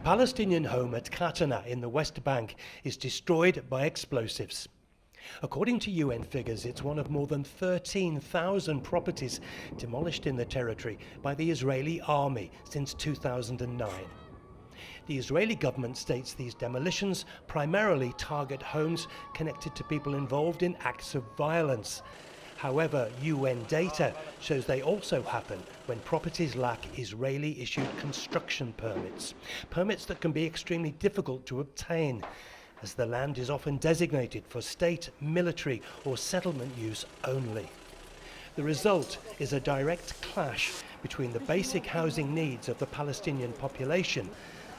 Palestinian home at Qatanna in the West Bank is destroyed by explosives. According to UN figures, it's one of more than 13,000 properties demolished in the territory by the Israeli army since 2009. The Israeli government states these demolitions primarily target homes connected to people involved in acts of violence. However, UN data shows they also happen when properties lack Israeli-issued construction permits, permits that can be extremely difficult to obtain, as the land is often designated for state, military or settlement use only. The result is a direct clash between the basic housing needs of the Palestinian population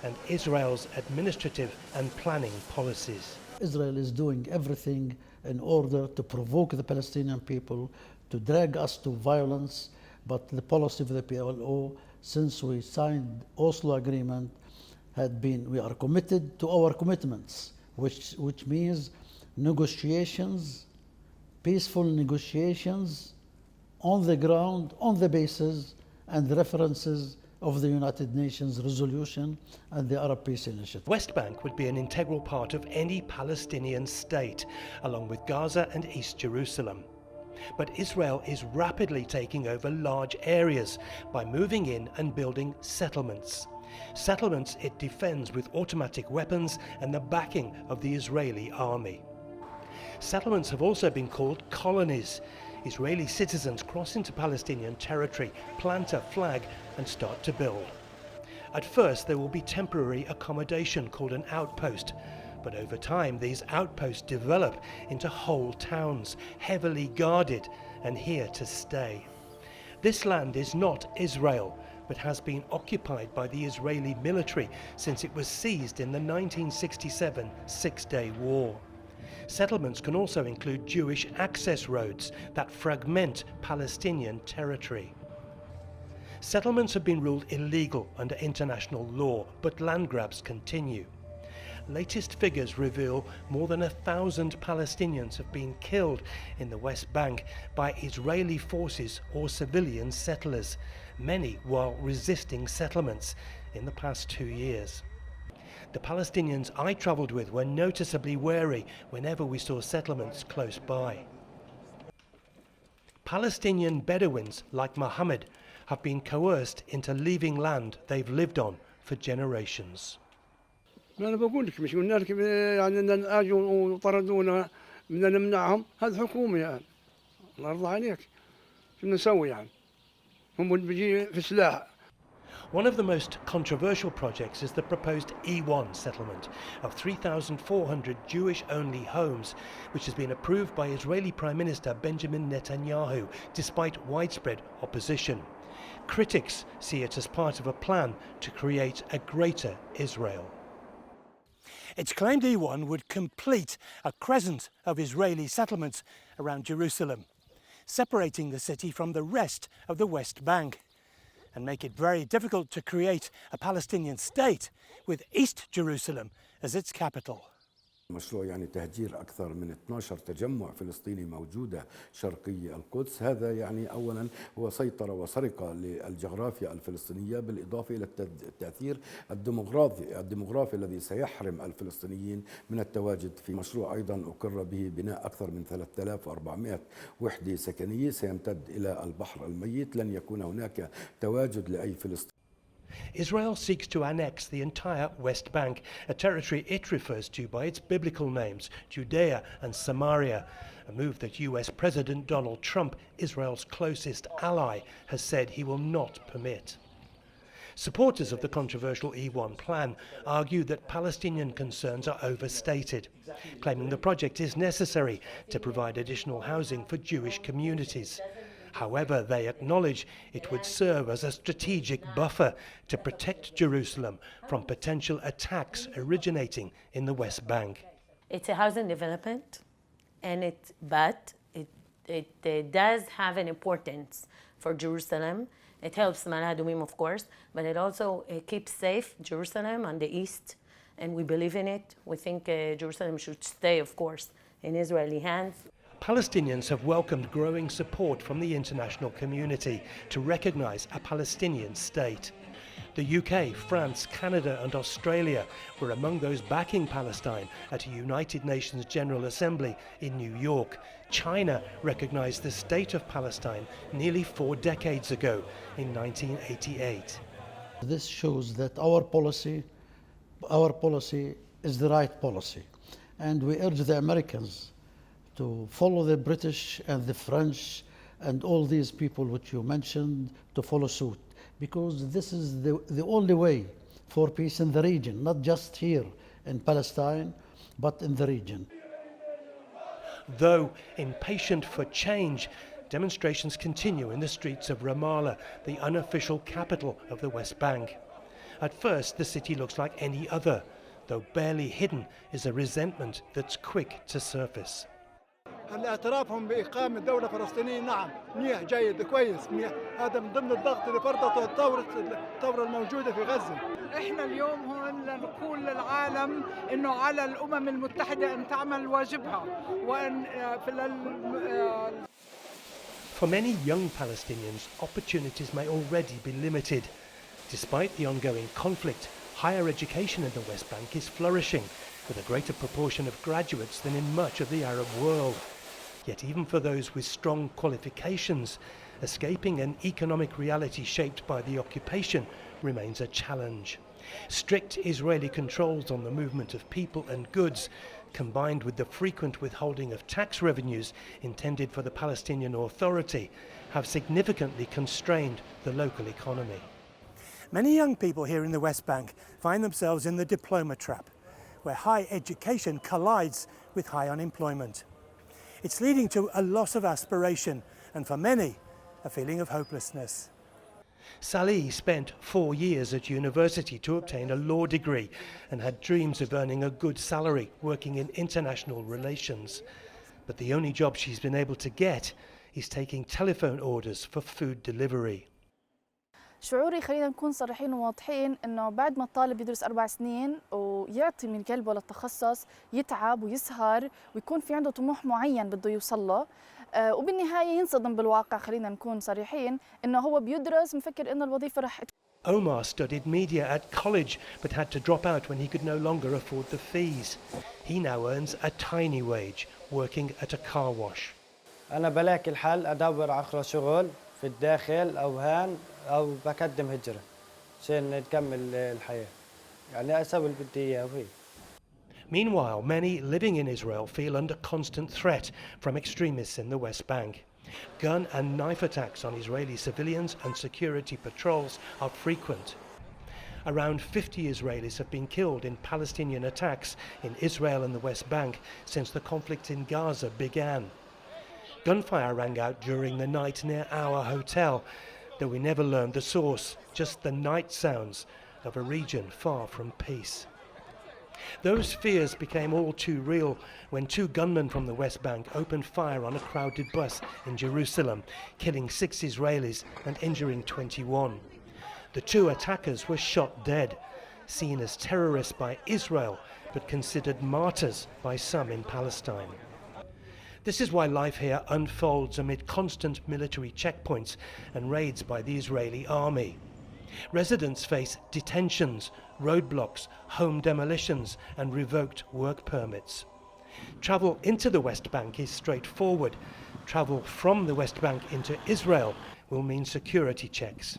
and Israel's administrative and planning policies. Israel is doing everything in order to provoke the Palestinian people, to drag us to violence, but the policy of the PLO, since we signed Oslo Agreement, had been, we are committed to our commitments, which means negotiations, peaceful negotiations on the ground, on the basis and references of the United Nations resolution and the Arab Peace Initiative. West Bank would be an integral part of any Palestinian state, along with Gaza and East Jerusalem. But Israel is rapidly taking over large areas by moving in and building settlements. Settlements it defends with automatic weapons and the backing of the Israeli army. Settlements have also been called colonies. Israeli citizens cross into Palestinian territory, plant a flag and start to build. At first there will be temporary accommodation called an outpost, but over time these outposts develop into whole towns, heavily guarded and here to stay. This land is not Israel, but has been occupied by the Israeli military since it was seized in the 1967 Six-Day War. Settlements can also include Jewish access roads that fragment Palestinian territory. Settlements have been ruled illegal under international law, but land grabs continue. Latest figures reveal more than 1,000 Palestinians have been killed in the West Bank by Israeli forces or civilian settlers, many while resisting settlements in the past 2 years. The Palestinians I travelled with were noticeably wary whenever we saw settlements close by. Palestinian Bedouins like Mohammed have been coerced into leaving land they've lived on for generations. أنا بقول لك مش قلنا لك يعني أجوا وطردونا بدنا نمنعهم هذا حكومة يعني الله يرضى عليك شو نسوي يعني هم بيجي في سلاح. One of the most controversial projects is the proposed E1 settlement of 3,400 Jewish-only homes, which has been approved by Israeli Prime Minister Benjamin Netanyahu, despite widespread opposition. Critics see it as part of a plan to create a greater Israel. It's claimed E1 would complete a crescent of Israeli settlements around Jerusalem, separating the city from the rest of the West Bank, and make it very difficult to create a Palestinian state with East Jerusalem as its capital. مشروع يعني تهجير أكثر من 12 تجمع فلسطيني موجودة شرقي القدس. هذا يعني أولا هو سيطرة وسرقة للجغرافيا الفلسطينية، بالإضافة إلى التأثير الديمغرافي الذي سيحرم الفلسطينيين من التواجد في مشروع. أيضا أقر به بناء أكثر من 3400 وحدة سكنية سيمتد إلى البحر الميت. لن يكون هناك تواجد لأي فلسطيني. Israel seeks to annex the entire West Bank, a territory it refers to by its biblical names, Judea and Samaria, a move that US President Donald Trump, Israel's closest ally, has said he will not permit. Supporters of the controversial E1 plan argue that Palestinian concerns are overstated, claiming the project is necessary to provide additional housing for Jewish communities. However, they acknowledge it would serve as a strategic buffer to protect Jerusalem from potential attacks originating in the West Bank. It's a housing development, and it does have an importance for Jerusalem. It helps Malah Adumim, of course, but it also keeps safe Jerusalem on the east, and we believe in it. We think Jerusalem should stay, of course, in Israeli hands. Palestinians have welcomed growing support from the international community to recognize a Palestinian state. The UK, France, Canada and Australia were among those backing Palestine at a United Nations General Assembly in New York. China recognized the state of Palestine nearly 4 decades ago in 1988. This shows that our policy is the right policy. And we urge the Americans to follow the British and the French and all these people which you mentioned to follow suit, because this is the only way for peace in the region, not just here in Palestine, but in the region. Though impatient for change, demonstrations continue in the streets of Ramallah, the unofficial capital of the West Bank. At first, the city looks like any other, though barely hidden is a resentment that's quick to surface. هلا اعترافهم بإقامة دولة فلسطينية نعم منيح جيد كويس منيح هذا من ضمن الضغط اللي فرضته الثورة الموجودة في غزة. احنا اليوم هون لنقول للعالم انه على الأمم المتحدة ان تعمل واجبها وان For many young Palestinians, opportunities may already be limited. Despite the ongoing conflict, higher education in the West Bank is flourishing, with a greater proportion of graduates than in much of the Arab world. Yet even for those with strong qualifications, escaping an economic reality shaped by the occupation remains a challenge. Strict Israeli controls on the movement of people and goods, combined with the frequent withholding of tax revenues intended for the Palestinian Authority, have significantly constrained the local economy. Many young people here in the West Bank find themselves in the diploma trap, where high education collides with high unemployment. It's leading to a loss of aspiration and, for many, a feeling of hopelessness. Salih spent 4 years at university to obtain a law degree and had dreams of earning a good salary working in international relations. But the only job she's been able to get is taking telephone orders for food delivery. شعوري خلينا نكون صريحين وواضحين انه بعد ما الطالب يدرس 4 سنين ويعطي من قلبه للتخصص يتعب ويسهر ويكون في عنده طموح معين بده يوصل له وبالنهايه ينصدم بالواقع. خلينا نكون صريحين انه هو بيدرس مفكر انه الوظيفه رح. Omar studied media at college but had to drop out when he could no longer afford the fees. He now earns a tiny wage working at a car wash. أنا بلاقي الحل أدور على شغل في الداخل أو هان أو بقدم هجرة عشان نكمل الحياة يعني أسوي اللي بدي إياه وهي. Meanwhile, many living in Israel feel under constant threat from extremists in the West Bank. Gun and knife attacks on Israeli civilians and security patrols are frequent. Around 50 Israelis have been killed in Palestinian attacks in Israel and the West Bank since the conflict in Gaza began. Gunfire rang out during the night near our hotel, though we never learned the source, just the night sounds of a region far from peace. Those fears became all too real when 2 gunmen from the West Bank opened fire on a crowded bus in Jerusalem, killing 6 Israelis and injuring 21. The 2 attackers were shot dead, seen as terrorists by Israel, but considered martyrs by some in Palestine. This is why life here unfolds amid constant military checkpoints and raids by the Israeli army. Residents face detentions, roadblocks, home demolitions and revoked work permits. Travel into the West Bank is straightforward. Travel from the West Bank into Israel will mean security checks.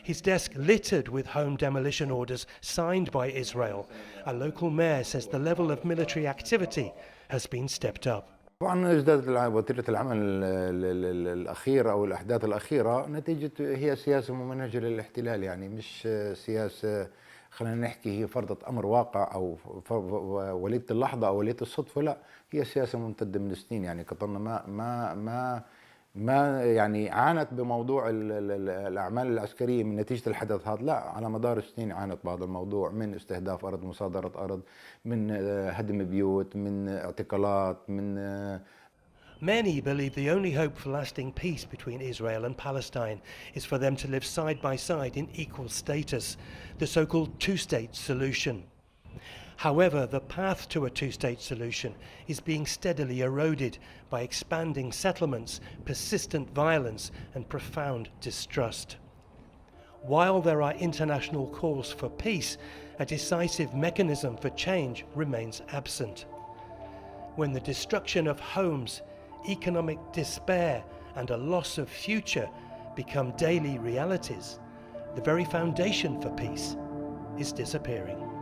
His desk littered with home demolition orders signed by Israel. A local mayor says the level of military activity has been stepped up. طبعا ازدادت وتيرة العمل الأخيرة أو الأحداث الأخيرة نتيجة هي سياسة ممنهجة للاحتلال يعني مش سياسة خلينا نحكي هي فرضة أمر واقع أو وليدة اللحظة أو وليدة الصدفة لا هي سياسة ممتدة من سنين يعني قطرنا ما يعني عانت بموضوع الأعمال العسكرية من نتيجة الحدث هذا لا على مدار السنين عانت بهذا الموضوع من استهداف أرض مصادرة أرض من هدم بيوت من اعتقالات من Many believe the only hope for lasting peace between Israel and Palestine is for them to live side by side in equal status, the so-called two-state solution. However, the path to a two-state solution is being steadily eroded by expanding settlements, persistent violence and profound distrust. While there are international calls for peace, a decisive mechanism for change remains absent. When the destruction of homes, economic despair, and a loss of future become daily realities, the very foundation for peace is disappearing.